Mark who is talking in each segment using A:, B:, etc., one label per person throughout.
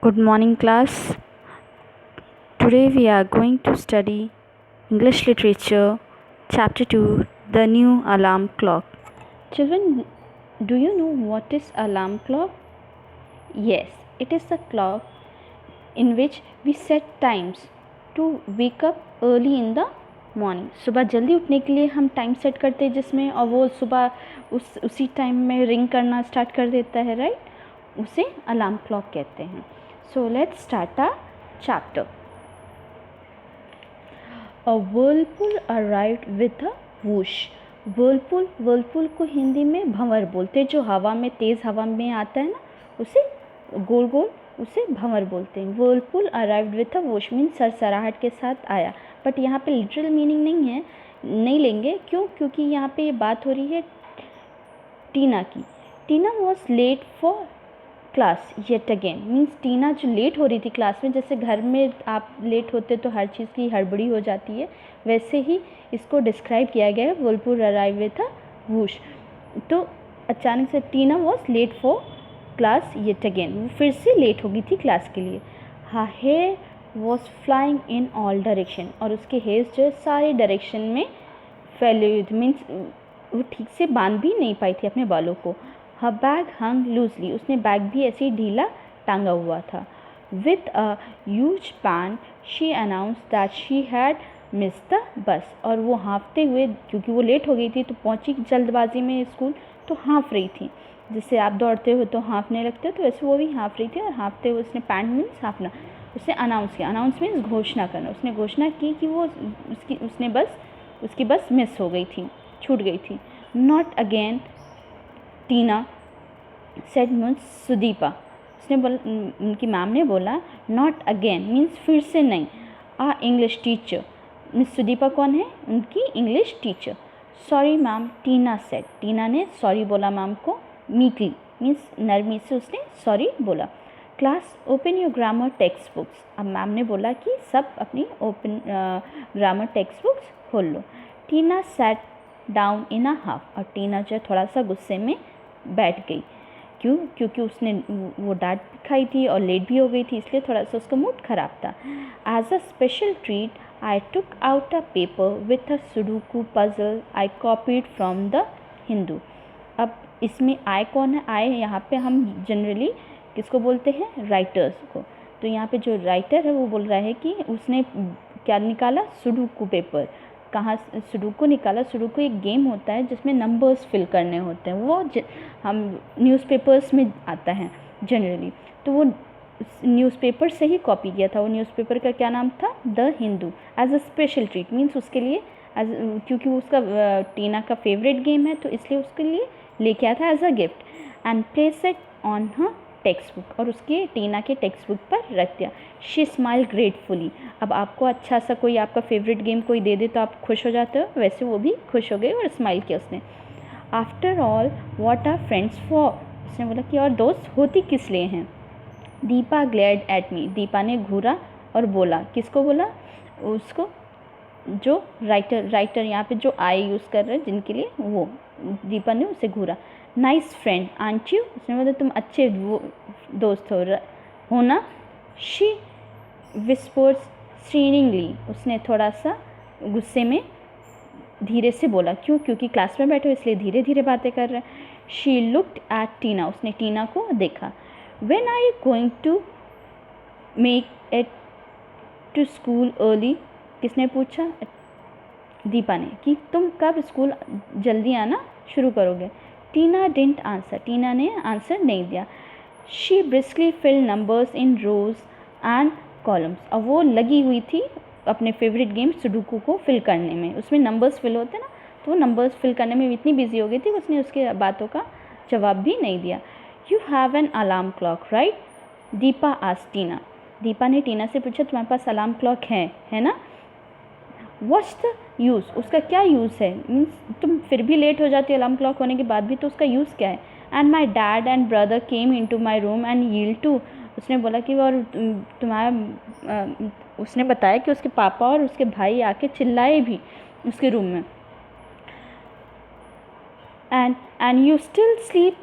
A: Good morning, class. Today we are going to study English Literature, Chapter 2, The New Alarm Clock. Children, do you know what is alarm clock? Yes, it is a clock in which we set times to wake up early in the morning. सुबह जल्दी उठने के लिए हम time set करते हैं जिसमें, और वो सुबह उसी टाइम में रिंग करना स्टार्ट कर देता है, राइट? उसे अलार्म क्लॉक कहते हैं. So let's start our chapter. A whirlpool arrived with a whoosh. Whirlpool को हिंदी में भंवर बोलते हैं. जो हवा में, तेज़ हवा में आता है ना, उसे गोल गोल, उसे भंवर बोलते हैं. Whirlpool arrived with a whoosh mean सरसराहट के साथ आया. बट यहाँ पे लिटरल मीनिंग नहीं लेंगे. क्यों? क्योंकि यहाँ पे ये बात हो रही है टीना की. Tina was late for class yet again. Means Tina जो लेट हो रही थी क्लास में, जैसे घर में आप लेट होते तो हर चीज़ की हड़बड़ी हो जाती है, वैसे ही इसको डिस्क्राइब किया गया है. Whirlpool arrive with a whoosh. तो अचानक से Tina was late for class yet again. वो फिर से लेट हो गई थी क्लास के लिए. Her hair was flying in all direction. और उसके हेयर्स जो है सारे डायरेक्शन में फैले हुए थे. मीन्स वो ठीक से बांध भी नहीं पाई थी अपने बालों को. हर बैग हंग लूजली. उसने बैग भी ऐसे ही ढीला टांगा हुआ था. With a huge pan she announce that she had miss the bus. और वो हाँफते हुए, क्योंकि वो लेट हो गई थी तो पहुँची जल्दबाजी में स्कूल, तो हाँफ रही थी. जिससे आप दौड़ते हो तो हाँफने लगते हो, तो वैसे वो भी हाँफ रही थी. और हाँफते हुए उसने पैन मीन्स हाँफना, उसने अनाउंस किया. अनाउंस मीन्स घोषणा करना. उसने घोषणा की कि वो उसकी बस मिस हो गई थी, छूट गई थी. Not again Tina said means Sudipa. उसने बोला, उनकी मैम ने बोला नॉट अगेन मीन्स फिर से नहीं. आ इंग्लिश टीचर. मिस सुदीपा कौन है? उनकी इंग्लिश टीचर. सॉरी मैम टीना सेड. टीना ने सॉरी बोला मैम को. मीकली मीन्स नरमी से उसने सॉरी बोला. Class open your grammar text books. अब मैम ने बोला कि सब अपनी ओपन ग्रामर टेक्स्ट बुक्स खोल लो. Tina sat down in a huff. और टीना जो थोड़ा सा गुस्से में बैठ गई. क्यों? क्योंकि उसने वो डांट खाई थी और लेट भी हो गई थी, इसलिए थोड़ा सा उसका मूड ख़राब था. As a special treat I took out a paper with a sudoku puzzle I copied from the Hindu. अब इसमें आई कौन है? आई यहाँ पे हम जनरली किसको बोलते हैं? राइटर्स को. तो यहाँ पे जो राइटर है वो बोल रहा है कि उसने क्या निकाला? Sudoku paper. कहाँ सुडोकू निकाला? सुडोकू एक गेम होता है जिसमें नंबर्स फिल करने होते हैं. वो हम न्यूज़पेपर्स में आता है जनरली. तो वो न्यूज़पेपर से ही कॉपी किया था. वो न्यूज़पेपर का क्या नाम था? The Hindu. As a special treat means उसके लिए क्योंकि वो उसका टीना का फेवरेट गेम है, तो इसलिए उसके लिए लेके आया था as a gift. And place it on her textbook. और उसके टीना के टेक्स्ट बुक पर रख दिया. She smile gratefully. अब आपको अच्छा सा कोई आपका फेवरेट गेम कोई दे दे तो आप खुश हो जाते हो, वैसे वो भी खुश हो गई और स्माइल किया उसने. After all what are friends for. उसने बोला कि और दोस्त होती किस लिए हैं? Deepa glared at me. Deepa ने घूरा और बोला. किसको बोला? उसको, जो राइटर यहाँ पे जो आई यूज़ कर रहे हैं जिनके लिए, वो दीपा ने उसे घूरा. Nice friend aren't you. उसने बोला तुम अच्छे वो दोस्त हो ना. She whispers sneeringly. उसने थोड़ा सा गुस्से में धीरे से बोला. क्यों? क्योंकि क्लास में बैठे हो इसलिए धीरे धीरे बातें कर रहे हैं. She looked at Tina. उसने टीना को देखा. When are you going to make it to school early. किसने पूछा? दीपा ने. कि तुम कब स्कूल जल्दी आना शुरू करोगे? टीना डिडंट आंसर. टीना ने आंसर नहीं दिया. She briskly fill numbers in rows and columns. अब वो लगी हुई थी अपने फेवरेट गेम सुडोकू को फिल करने में. उसमें नंबर्स फिल होते ना, तो वो नंबर्स फिल करने में इतनी बिजी हो गई थी उसने उसके बातों का जवाब भी नहीं दिया. You have an alarm clock right? Deepa asked Tina. Deepa ने टीना से पूछा तुम्हारे पास अलार्म क्लॉक है ना? What's the use. उसका क्या यूज़ है? मीन्स तुम फिर भी लेट हो जाती है अलार्म क्लॉक होने के बाद भी, तो उसका यूज़ क्या है? And my dad and brother came in to my room and yelled too. उसने बोला कि और तुम्हारा उसने बताया कि उसके पापा और उसके भाई आके चिल्लाए भी उसके रूम में. And you still sleep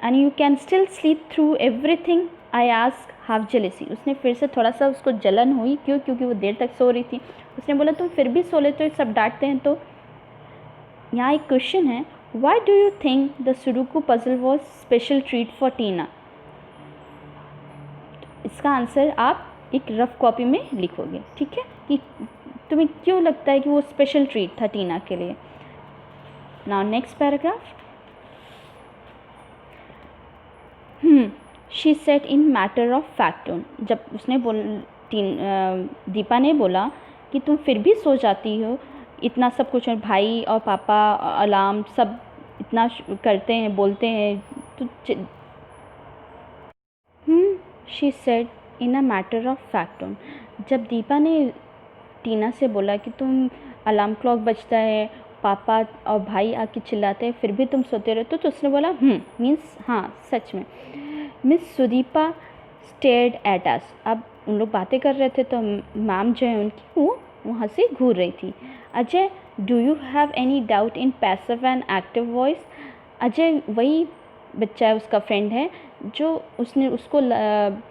A: and you can still sleep through everything. I ask half jealousy, उसने फिर से थोड़ा सा उसको जलन हुई। क्यों? क्योंकि वो देर तक सो रही थी। उसने बोला तुम फिर भी सो लेते हो, सब डांटते हैं तो। यहाँ एक क्वेश्चन है, why do you think the sudoku puzzle was special treat for Tina? इसका आंसर आप एक रफ कॉपी में लिखोगे, ठीक है, कि तुम्हें क्यों लगता है कि वो स्पेशल ट्रीट था टीना के लिए। Now next paragraph. She said in matter of fact tone. जब उसने दीपा ने बोला कि तुम फिर भी सो जाती हो, इतना सब कुछ, और भाई और पापा अलार्म सब इतना करते हैं, बोलते हैं, तो she said in a matter of fact tone. जब दीपा ने टीना से बोला कि तुम अलार्म क्लॉक बजता है, पापा और भाई आके चिल्लाते हैं, फिर भी तुम सोते रहते हो, तो उसने बोला मीन्स हाँ सच में। Miss Sudipa stared at us. अब उन लोग बातें कर रहे थे तो मैम जो है उनकी वो वहाँ से घूर रही थी। Ajay, do you have any doubt in passive and active voice? Ajay वही बच्चा है, उसका फ्रेंड है, जो उसने उसको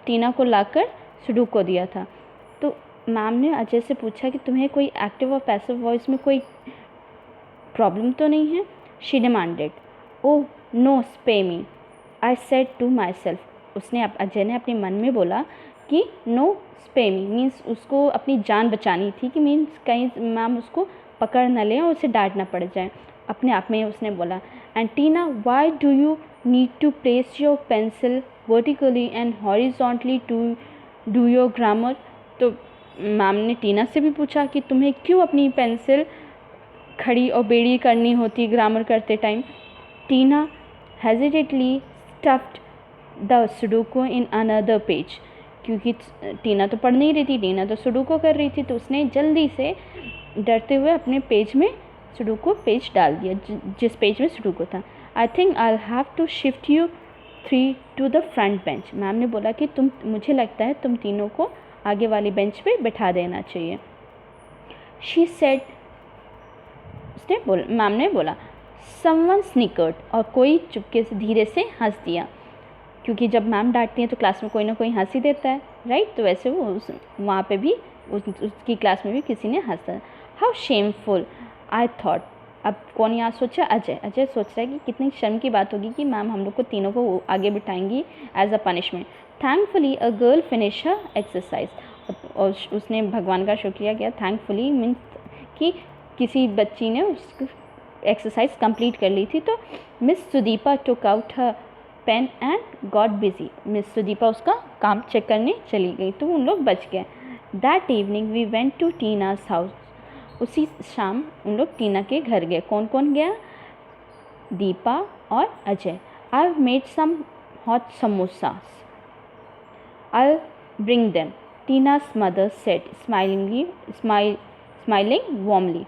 A: टीना को लाकर सुडोकू को दिया था। तो मैम ने अजय से पूछा कि तुम्हें कोई एक्टिव और पैसिव वॉइस में कोई प्रॉब्लम तो नहीं है? She demanded. Oh no, spare me, I said to myself. Ajay ने अपने मन में बोला कि नो स्पे मी मीन्स उसको अपनी जान बचानी थी, कि मीन्स कहीं मैम उसको पकड़ न लें और उसे डांट ना पड़ जाए। अपने आप में उसने बोला, and Tina, why do you need to place your pencil vertically and horizontally to do your grammar? तो मैम ने टीना से भी पूछा कि तुम्हें क्यों अपनी पेंसिल खड़ी और बेड़ी करनी होती ग्रामर करते time? Tina hesitantly stuffed the sudoku in another page. क्योंकि टीना तो पढ़ नहीं रही थी, टीना तो सुडोकू कर रही थी, तो उसने जल्दी से डरते हुए अपने पेज में सुडोकू पेज डाल दिया, जिस पेज में सुडोकू था। I think I have to shift you 3 to the front bench. Ma'am ने बोला कि मुझे लगता है तुम तीनों को आगे वाली बेंच पे बैठा देना चाहिए। शी सेड, मैम ने बोला। समवन स्निकर्ड, और कोई चुपके से धीरे से हंस दिया, क्योंकि जब मैम डांटती हैं तो क्लास में कोई ना कोई हंस ही देता है, राइट? तो वैसे वो वहाँ पे भी उसकी क्लास में भी किसी ने हंसा। How shameful, I thought. अब कौन यहाँ सोचा? अजय। अजय सोच रहा है कि कितनी शर्म की बात होगी कि मैम हम लोग को तीनों को आगे बिठाएंगी as a punishment. Thankfully a girl finish her exercise. और उसने भगवान का शुक्रिया किया। थैंकफुली मीन्स कि किसी बच्ची ने उसको एक्सरसाइज कंप्लीट कर ली थी। तो miss Sudeepa took out her pen and got busy. Miss Sudeepa उसका काम चेक करने चली गई, तो उन लोग बच गए। That evening we went to Tina's house. उसी शाम उन लोग टीना के घर गए। कौन कौन गया? दीपा और Ajay. I have made some hot samosas, I bring them, Tina's mother said smiling warmly।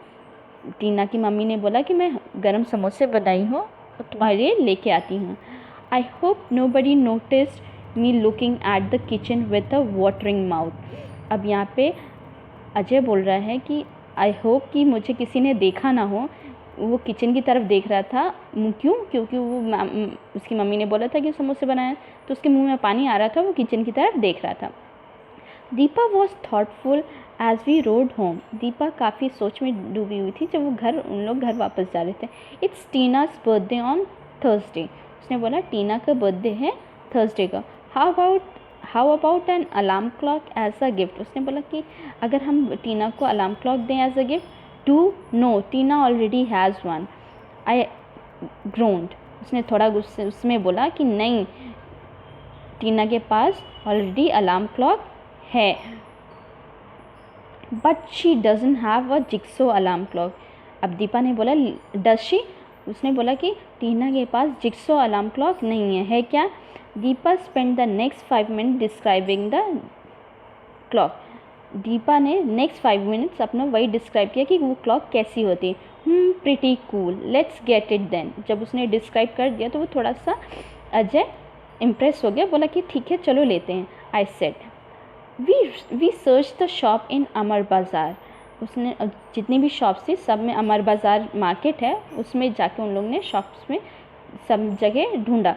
A: Tina की मम्मी ने बोला कि मैं गरम समोसे बनाई हूँ और तुम्हारे लिए लेके आती हूँ। I hope nobody noticed me looking at the kitchen with a watering mouth। अब यहाँ पे अजय बोल रहा है कि आई होप कि मुझे किसी ने देखा ना हो। वो किचन की तरफ देख रहा था। क्यों? क्योंकि वो उसकी मम्मी ने बोला था कि समोसे बनाए, तो उसके मुंह में पानी आ रहा था, वो किचन की तरफ देख रहा था। Deepa was thoughtful as we rode home. Deepa काफ़ी सोच में डूबी हुई थी जब वो उन लोग घर वापस जा रहे थे। It's Tina's birthday on Thursday. उसने बोला टीना का बर्थडे है थर्सडे का। How about an alarm clock as a gift. उसने बोला कि अगर हम टीना को अलार्म क्लॉक दें as a gift. Do no, Tina already has one, I groaned. उसने थोड़ा गुस्से उसमें बोला कि नहीं, टीना के पास ऑलरेडी अलार्म क्लॉक है, but she doesn't have a jigsaw alarm clock. अब दीपा ने बोला डज शी। उसने बोला कि टीना के पास जिक्सो अलार्म क्लॉक नहीं है क्या? Deepa spend the next 5 minute describing the clock. Deepa ने नेक्स्ट 5 मिनट्स अपना वही डिस्क्राइब किया कि वो क्लॉक कैसी होती है। Pretty cool, let's get it then. जब उसने डिस्क्राइब कर दिया तो वो थोड़ा सा अजय इम्प्रेस हो गया, बोला कि ठीक है चलो लेते हैं। I said we search the shop in Amar Bazaar. उसने जितनी भी शॉप्स थी सब में, अमर बाज़ार मार्केट है उसमें जाके उन लोगों ने शॉप्स में सब जगह ढूंढा।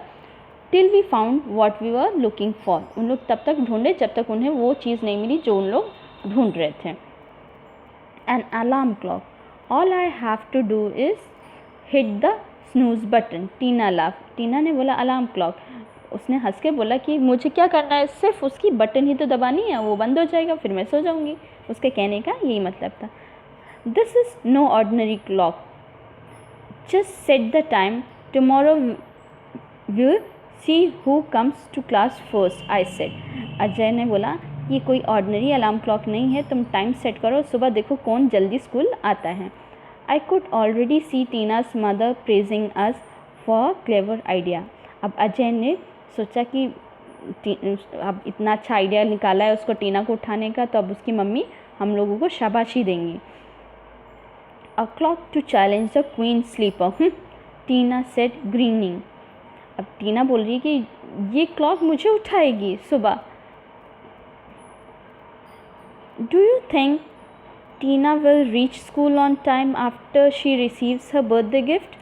A: Till we found what we were looking for. उन लोग तब तक ढूंढे जब तक उन्हें वो चीज़ नहीं मिली जो उन लोग ढूंढ रहे थे। An alarm clock, all I have to do is hit the snooze button. Tina laugh, Tina ने बोला अलार्म क्लॉक, उसने हंस के बोला कि मुझे क्या करना है, सिर्फ उसकी बटन ही तो दबानी है, वो बंद हो जाएगा फिर मैं सो जाऊँगी। उसके कहने का यही मतलब था। This is no ordinary clock, just set the time, tomorrow will see who comes to class first, I said. Ajay ने बोला ये कोई ऑर्डिनरी अलार्म क्लॉक नहीं है, तुम टाइम सेट करो, सुबह देखो कौन जल्दी स्कूल आता है। I could already see Tina's mother praising us for clever idea. अब अजय ने सोचा कि अब इतना अच्छा आइडिया निकाला है उसको टीना को उठाने का, तो अब उसकी मम्मी हम लोगों को शाबाशी देंगी। A clock to challenge the queen sleeper, Tina said grinning. अब टीना बोल रही है कि ये क्लॉक मुझे उठाएगी सुबह। Do you think Tina will reach school on time after she receives her birthday gift?